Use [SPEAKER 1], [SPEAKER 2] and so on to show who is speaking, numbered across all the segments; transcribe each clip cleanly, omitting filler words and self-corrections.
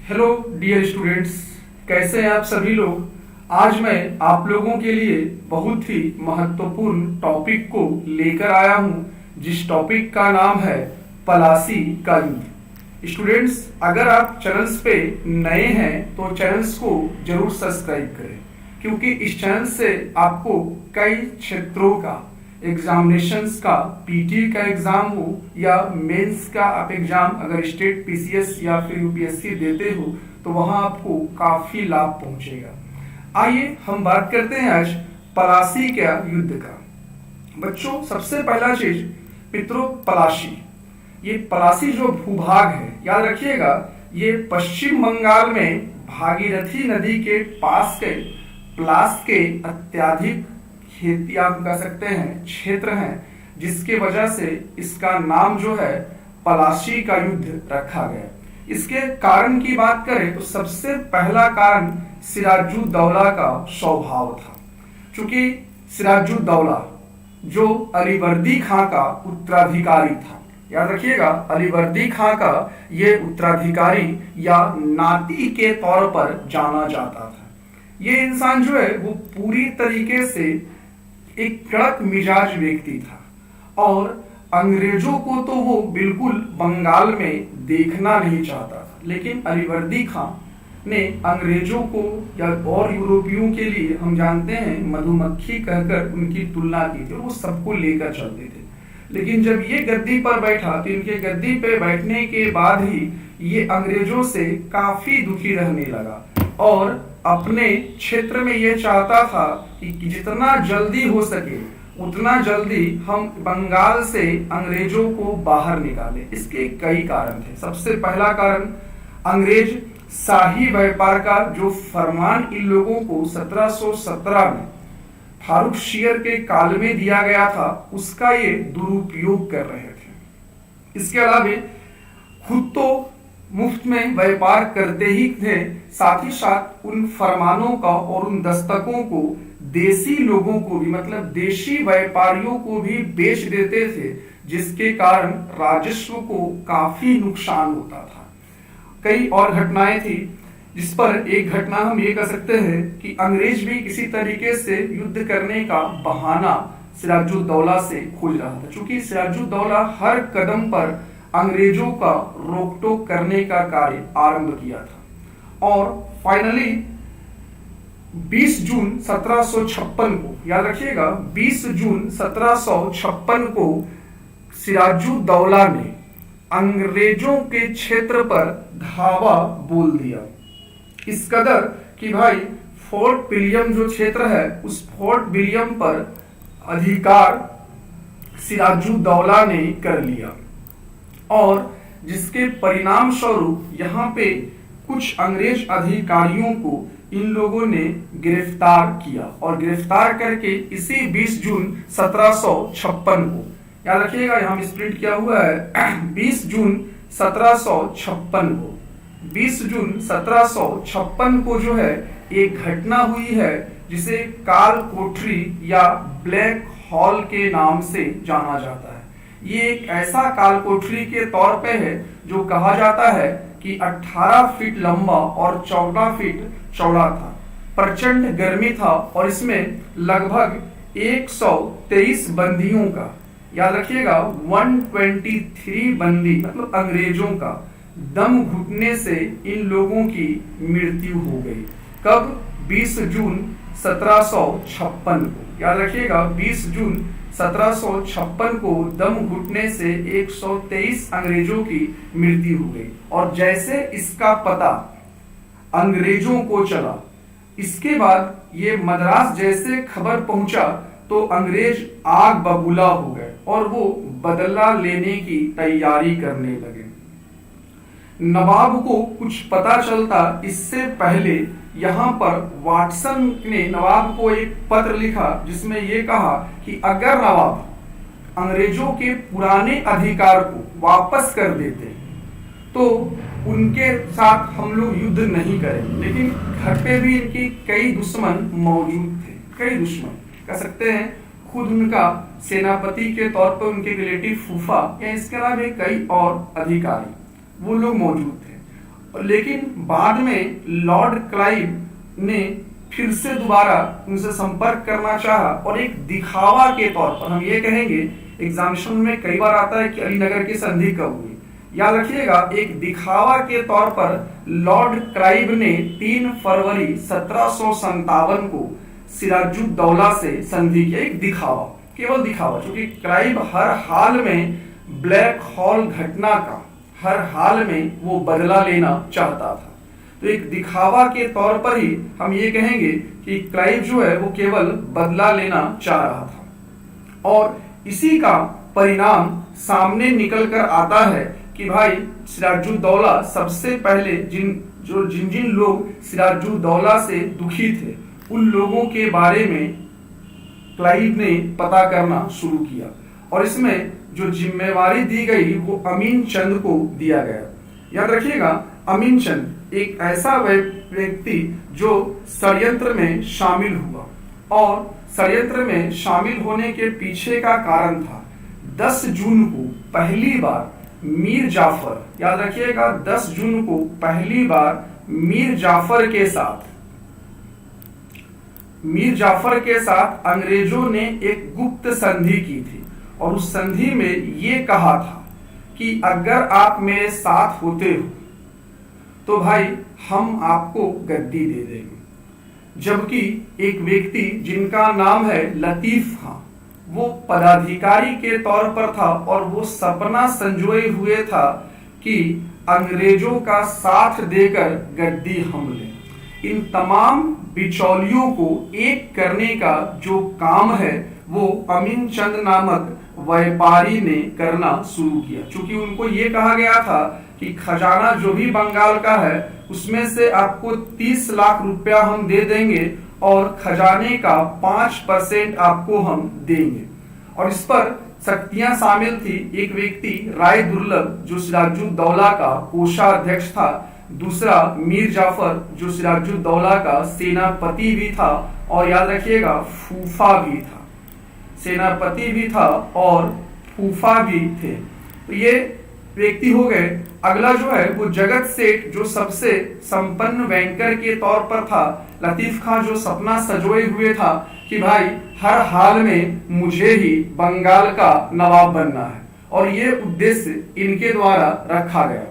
[SPEAKER 1] Hello dear students, कैसे हैं आप सभी लोग। आज मैं आप लोगों के लिए बहुत ही महत्वपूर्ण टॉपिक को लेकर आया हूं, जिस टॉपिक का नाम है पलासी का युद्ध। स्टूडेंट्स, अगर आप चैनल्स पे नए हैं तो चैनल्स को जरूर सब्सक्राइब करें, क्योंकि इस चैनल से आपको कई क्षेत्रों का एग्जामिनेशंस का, पीटी का एग्जाम हो या मेंस का आप एग्जाम अगर स्टेट पीसीएस या फिर यूपीएससी देते हो तो वहां आपको काफी लाभ पहुंचेगा। आइए हम बात करते हैं आज पलासी का युद्ध का। बच्चों, सबसे पहला चीज मित्रों, पलासी। ये पलासी जो भूभाग है, याद रखिएगा, ये पश्चिम बंगाल में भागीरथी नदी के पास के प्लास के अत्याधिक खेती आप कह सकते हैं क्षेत्र हैं, जिसके वजह से इसका नाम जो है पलासी का युद्ध रखा गया। इसके कारण की बात करें तो सबसे पहला कारण सिराजुद्दौला का स्वभाव था। चूंकि सिराजुद्दौला जो अलीवर्दी खां का उत्तराधिकारी था, याद रखिएगा, अलीवर्दी खां का ये उत्तराधिकारी या नाती के तौर पर जाना जाता था। ये इंसान जो है वो पूरी तरीके से एक कड़क मिजाज व्यक्ति था और अंग्रेजों को तो वो बिल्कुल बंगाल में देखना नहीं चाहता था। लेकिन अलीवर्दी खां ने अंग्रेजों को या और यूरोपियों के लिए, हम जानते हैं, मधुमक्खी कहकर उनकी तुलना की थी, वो सबको लेकर चलते थे। लेकिन जब ये गद्दी पर बैठा तो इनके गद्दी पे बैठने के बाद ही ये अंग्रेजों से काफी दुखी रहने लगा और अपने क्षेत्र में ये चाहता था कि जितना जल्दी हो सके उतना जल्दी हम बंगाल से अंग्रेजों को बाहर निकालें। इसके कई कारण थे। सबसे पहला कारण, अंग्रेज शाही व्यापार का जो फरमान इन लोगों को 1717 में फारूक शीर के काल में दिया गया था, उसका ये दुरुपयोग कर रहे थे। इसके अलावा खुद तो मुफ्त में व्यापार करते ही थे, साथ ही साथ उन फरमानों का और उन दस्तकों को देसी लोगों को भी, मतलब देशी व्यापारियों को भी बेच देते थे, जिसके कारण राजस्व को काफी नुकसान होता था। कई और घटनाएं थी, जिस पर एक घटना हम ये कह सकते हैं कि अंग्रेज भी किसी तरीके से युद्ध करने का बहाना सिराजुद्दौला से खोज रहा था। चूंकि सिराजुद्दौला हर कदम पर अंग्रेजों का रोक टोक करने का कार्य आरंभ किया था और फाइनली 20 जून 1756 को, याद रखिएगा, 20 जून 1756 को सिराजुद्दौला ने अंग्रेजों के क्षेत्र पर धावा बोल दिया। इस कदर कि भाई फोर्ट विलियम जो क्षेत्र है, उस फोर्ट विलियम पर अधिकार सिराजुद्दौला ने कर लिया और जिसके परिणाम स्वरूप यहाँ पे कुछ अंग्रेज अधिकारियों को इन लोगों ने गिरफ्तार किया और गिरफ्तार करके इसी 20 जून 1756 को, याद रखिएगा, यहाँ प्रिंट किया हुआ है 20 जून 1756 को, 20 जून 1756 को जो है एक घटना हुई है जिसे काल कोठरी या ब्लैक हॉल के नाम से जाना जाता है। ये एक ऐसा काल कोठरी के तौर पे है जो कहा जाता है कि 18 फीट लंबा और 14 फीट चौड़ा था। प्रचंड गर्मी था और इसमें लगभग 123 बंदियों का, याद रखिएगा, 123 बंदी, मतलब अंग्रेजों का दम घुटने से इन लोगों की मृत्यु हो गई। कब? 20 जून 1756 को, याद रखिएगा, 20 जून 1756 को दम घुटने से 123 अंग्रेजों की मृत्यु हो गई। और जैसे इसका पता अंग्रेजों को चला, इसके बाद ये मद्रास जैसे खबर पहुंचा तो अंग्रेज आग बबूला हो गए और वो बदला लेने की तैयारी करने लगे। नवाब को कुछ पता चलता इससे पहले यहाँ पर वाटसन ने नवाब को एक पत्र लिखा जिसमें ये कहा कि अगर नवाब अंग्रेजों के पुराने अधिकार को वापस कर देते तो उनके साथ हम लोग युद्ध नहीं करेंगे। लेकिन घर पे भी इनकी कई दुश्मन मौजूद थे, कई दुश्मन कह सकते हैं, खुद उनका सेनापति के तौर पर उनके रिलेटिव फूफा या इसके अलावा कई और अधिकारी वो लोग मौजूद थे लेकिन बाद में लॉर्ड क्लाइव ने फिर से दोबारा उनसे संपर्क करना चाहा और एक दिखावा के तौर पर, हम ये कहेंगे एग्जामिनेशन में कई बार आता है कि अलीनगर की संधि कब हुई, याद रखिएगा, एक दिखावा के तौर पर लॉर्ड क्लाइव ने 3 फरवरी 1757 को सिराजुद्दौला से संधि किया। एक दिखावा, केवल दिखावा, क्योंकि क्लाइव हर हाल में ब्लैक हॉल घटना का हर हाल में वो बदला लेना चाहता था। तो एक दिखावा के तौर पर ही हम ये कहेंगे कि क्लाइव जो है वो केवल बदला लेना चाह रहा था। और इसी का परिणाम सामने निकल कर आता है कि भाई सिराजुद्दौला सबसे पहले जिन जिन लोग सिराजुद्दौला से दुखी थे उन लोगों के बारे में क्लाइव ने पता करना शुरू किया और इसमें जो जिम्मेवारी दी गई वो अमीन चंद को दिया गया। याद रखिएगा, अमीन चंद एक ऐसा व्यक्ति जो षड्यंत्र में शामिल हुआ और षड्यंत्र में शामिल होने के पीछे का कारण था 10 जून को पहली बार मीर जाफर, याद रखिएगा 10 जून को पहली बार मीर जाफर के साथ अंग्रेजों ने एक गुप्त संधि की थी और उस संधि में ये कहा था कि अगर आप मेरे साथ होते हो तो भाई हम आपको गद्दी दे देंगे। जबकि एक व्यक्ति जिनका नाम है लतीफ खां, वो पदाधिकारी के तौर पर था और वो सपना संजोए हुए था कि अंग्रेजों का साथ देकर गद्दी हम लें। इन तमाम बिचौलियों को एक करने का जो काम है वो अमीन चंद नामक व्यापारी ने करना शुरू किया, क्योंकि उनको ये कहा गया था कि खजाना जो भी बंगाल का है उसमें से आपको 30 लाख रुपया हम दे देंगे और खजाने का 5% आपको हम देंगे। और इस पर शक्तियां शामिल थी। एक व्यक्ति राय दुर्लभ जो सिराजुद्दौला का कोषाध्यक्ष था, दूसरा मीर जाफर जो सिराजुद्दौला का सेनापति भी था और याद रखिएगा फूफा भी था, सेनापति भी था और फूफा भी थे। तो ये व्यक्ति हो गए। अगला जो है वो जगत सेठ जो सबसे संपन्न बैंकर के तौर पर था, लतीफ खां जो सपना सजोए हुए था कि भाई हर हाल में मुझे ही बंगाल का नवाब बनना है और ये उद्देश्य इनके द्वारा रखा गया।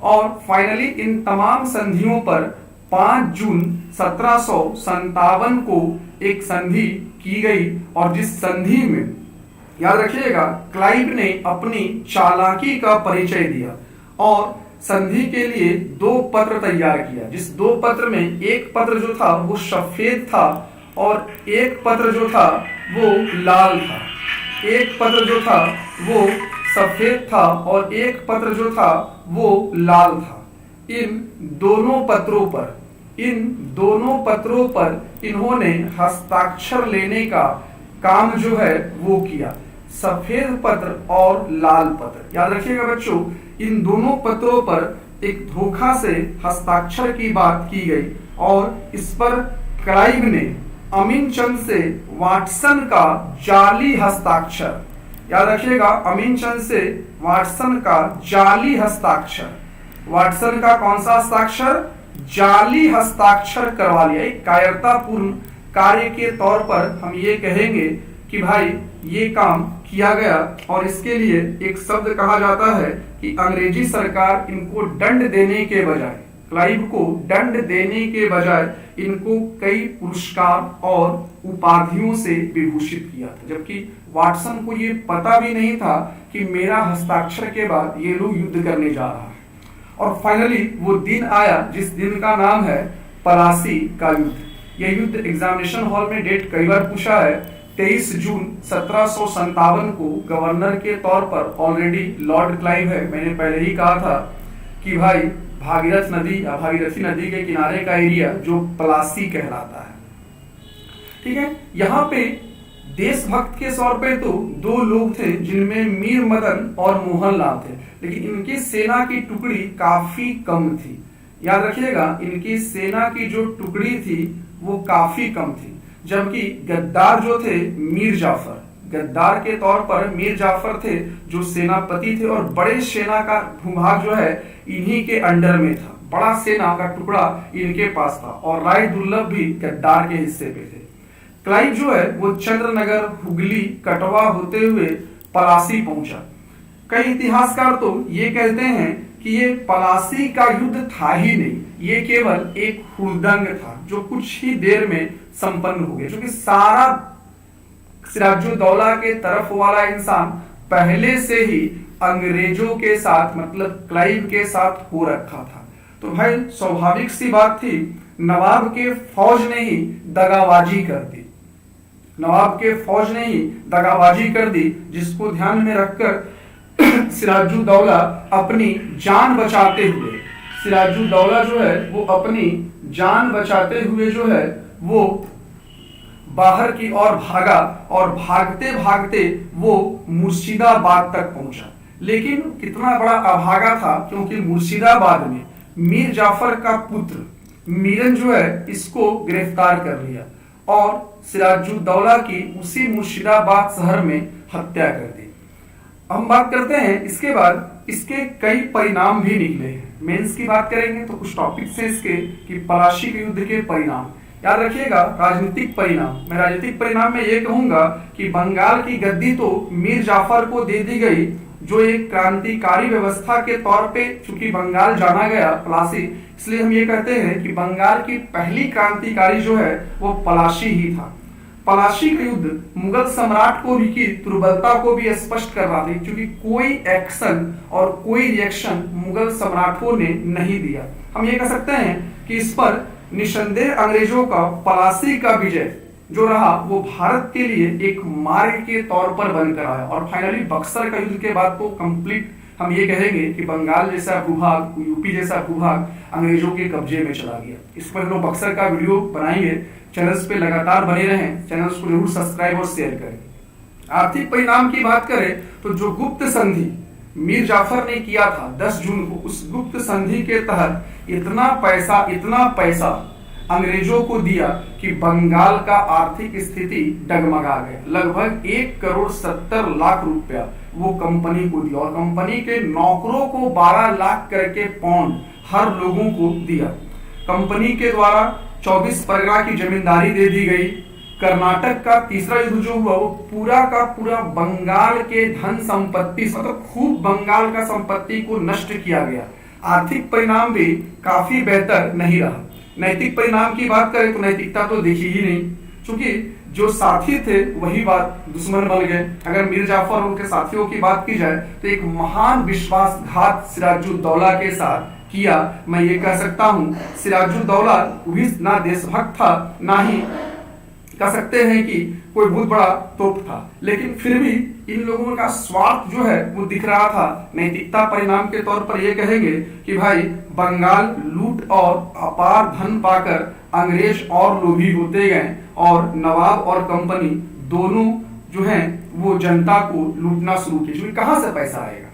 [SPEAKER 1] और फाइनली इन तमाम संधियों पर 5 जून 1757 को एक संधि की गई और जिस संधि में याद रखिएगा क्लाइव ने अपनी चालाकी का परिचय दिया और संधि के लिए 2 पत्र तैयार किया, जिस 2 पत्र में एक पत्र जो था वो सफेद था और एक पत्र जो था वो लाल था। एक पत्र जो था वो सफेद था और एक पत्र जो था वो लाल था। इन दोनों पत्रों पर इन्होंने हस्ताक्षर लेने का काम जो है वो किया, सफेद पत्र और लाल पत्र। याद रखिएगा बच्चों, इन दोनों पत्रों पर एक धोखा से हस्ताक्षर की बात की गई और इस पर क्लाइव ने अमीन चंद से वाटसन का जाली हस्ताक्षर, याद रखिएगा अमीन चंद से वाटसन का जाली हस्ताक्षर, वाटसन का कौन सा हस्ताक्षर, जाली हस्ताक्षर करवा लिया। एक कायरतापूर्ण कार्य के तौर पर हम ये कहेंगे कि भाई ये काम किया गया और इसके लिए एक शब्द कहा जाता है कि अंग्रेजी सरकार इनको दंड देने के बजाय, क्लाइव को दंड देने के बजाय इनको कई पुरस्कार और उपाधियों से विभूषित किया था। जबकि वाटसन को ये पता भी नहीं था कि मेरा हस्ताक्षर के बाद ये लोग युद्ध करने जा रहा है। और फाइनली वो दिन आया जिस दिन का नाम है पलासी का युद्ध। यह युद्ध एग्जामिनेशन हॉल में डेट कई बार पूछा है। 23 जून 1757 को गवर्नर के तौर पर ऑलरेडी लॉर्ड क्लाइव है। मैंने पहले ही कहा था कि भाई भागीरथ नदी या भागीरथी नदी के किनारे का एरिया जो पलासी कहलाता है, ठीक है। यहाँ पे देशभक्त के तौर पे तो 2 लोग थे जिनमें मीर मदन और मोहनलाल थे, लेकिन इनकी सेना की टुकड़ी काफी कम थी। याद रखिएगा इनकी सेना की जो टुकड़ी थी वो काफी कम थी। जबकि गद्दार जो थे मीर जाफर, गद्दार के तौर पर मीर जाफर थे जो सेनापति थे और बड़े सेना का भूभाग जो है इन्हीं के अंडर में था। बड़ा सेना का टुकड़ा इनके पास था और राय दुर्लभ भी गद्दार के हिस्से पे थे। क्लाइव जो है वो चंद्रनगर, हुगली, कटवा होते हुए पलासी पहुंचा। कई इतिहासकार तो ये कहते हैं कि ये पलासी का युद्ध था ही नहीं, ये केवल एक हुड़दंग था जो कुछ ही देर में संपन्न हो गया, क्योंकि सारा सिराजुद्दौला के तरफ वाला इंसान पहले से ही अंग्रेजों के साथ मतलब क्लाइव के साथ हो रखा था। तो भाई स्वाभाविक सी बात थी, नवाब के फौज ने ही दगाबाजी कर दी, नवाब के फौज ने ही दगाबाजी कर दी, जिसको ध्यान में रखकर सिराजुद्दौला अपनी जान बचाते हुए, सिराजुद्दौला जो है वो अपनी जान बचाते हुए जो है वो बाहर की ओर भागा और भागते भागते वो मुर्शिदाबाद तक पहुंचा। लेकिन कितना बड़ा अभागा था, क्योंकि मुर्शिदाबाद में मीर जाफर का पुत्र मीरन जो है इसको गिरफ्तार कर लिया और सिराजुद्दौला की उसी मुर्शिदाबाद शहर में हत्या कर दी। हम बात करते हैं इसके बाद इसके कई परिणाम भी निकले हैं। मेंस की बात करेंगे तो कुछ टॉपिक्स हैं इसके कि पलाशी के युद्ध के परिणाम याद रखिएगा। राजनीतिक परिणाम, मैं राजनीतिक परिणाम में ये कहूंगा कि बंगाल की गद्दी तो मीर जाफर को दे दी गई, जो एक क्रांतिकारी व्यवस्था के तौर पे, चूंकि बंगाल जाना गया पलासी, इसलिए हम ये कहते हैं कि बंगाल की पहली क्रांतिकारी जो है वो पलाशी ही था। पलाशी का युद्ध मुगल सम्राट को भी की दुर्बलता को भी स्पष्ट कर रहा था, क्योंकि कोई एक्शन और कोई रिएक्शन मुगल सम्राटों ने नहीं दिया। हम ये कह सकते हैं कि इस पर निसंदेह अंग्रेजों का पलासी का विजय जो रहा वो भारत के लिए एक मार्ग के तौर पर बनकर आया। और फाइनली बक्सर का युद्ध के बाद तो कंप्लीट हम ये कहेंगे कि बंगाल जैसा भूभाग, यूपी जैसा भूभाग अंग्रेजों के कब्जे में चला गया। इस पर हम लोग बक्सर का वीडियो बनाएंगे। चैनल्स पे लगातार बने रहें, चैनल्स को जरूर सब्सक्राइब और शेयर करें। आर्थिक परिणाम की बात करें तो जो गुप्त संधि मीर जाफर ने किया था 10 जून को, उस गुप्त संधि के तहत इतना पैसा अंग्रेजों को दिया कि बंगाल का आर्थिक स्थिति डगमगा गया। लगभग 1,70,00,000 रुपया वो कंपनी को दिया और कंपनी के नौकरों को 12 लाख करके पाउंड हर लोगों को दिया। कंपनी के द्वारा 24 परगना की जमींदारी दे दी गई। कर्नाटक का तीसरा युद्ध जो हुआ वो पूरा का पूरा बंगाल के धन संपत्ति, मतलब खूब बंगाल का संपत्ति को नष्ट किया गया। आर्थिक परिणाम भी काफी बेहतर नहीं रहा। नैतिक परिणाम की बात करें तो नैतिकता तो देखी ही नहीं, क्योंकि जो साथी थे वही बात दुश्मन बन गए। अगर मीर जाफर और उनके साथियों की बात की जाए तो एक महान विश्वासघात सिराजुद्दौला के साथ किया। मैं ये कह सकता हूँ सिराजुद्दौला भी ना देशभक्त था, ना ही कह सकते हैं कि कोई बहुत बड़ा तोप था, लेकिन फिर भी इन लोगों का स्वार्थ जो है वो दिख रहा था। नैतिकता परिणाम के तौर पर ये कहेंगे कि भाई बंगाल लूट और अपार धन पाकर अंग्रेज और लोभी होते गए और नवाब और कंपनी दोनों जो हैं वो जनता को लूटना शुरू किया। क्योंकि कहां से पैसा आएगा?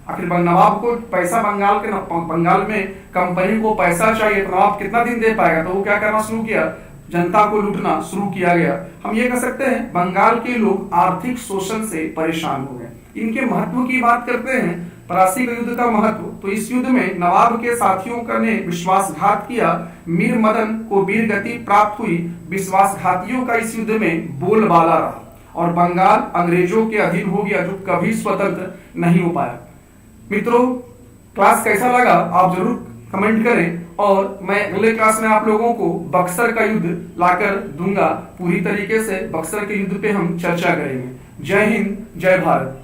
[SPEAKER 1] आखिर नवाब को पैसा बंगाल में कंपनी को पैसा चाहिए, तो नवाब कितना दिन दे पाएगा? तो वो क्या करना शुरू किया, जनता को लूटना शुरू किया गया। हम ये कह सकते हैं बंगाल के लोग आर्थिक शोषण से परेशान हो गए। इनके महत्व की बात करते हैं, पलासी का युद्ध का महत्व। तो इस युद्ध में नवाब के साथियों का ने विश्वासघात किया, मीर मदन को वीर गति प्राप्त हुई। विश्वासघातियों का इस युद्ध में बोलबाला रहा और बंगाल अंग्रेजों के अधीन हो गया, जो कभी स्वतंत्र नहीं हो पाया। मित्रों, क्लास कैसा लगा आप जरूर कमेंट करें और मैं अगले क्लास में आप लोगों को बक्सर का युद्ध लाकर दूंगा। पूरी तरीके से बक्सर के युद्ध पे हम चर्चा करेंगे। जय हिंद, जय भारत।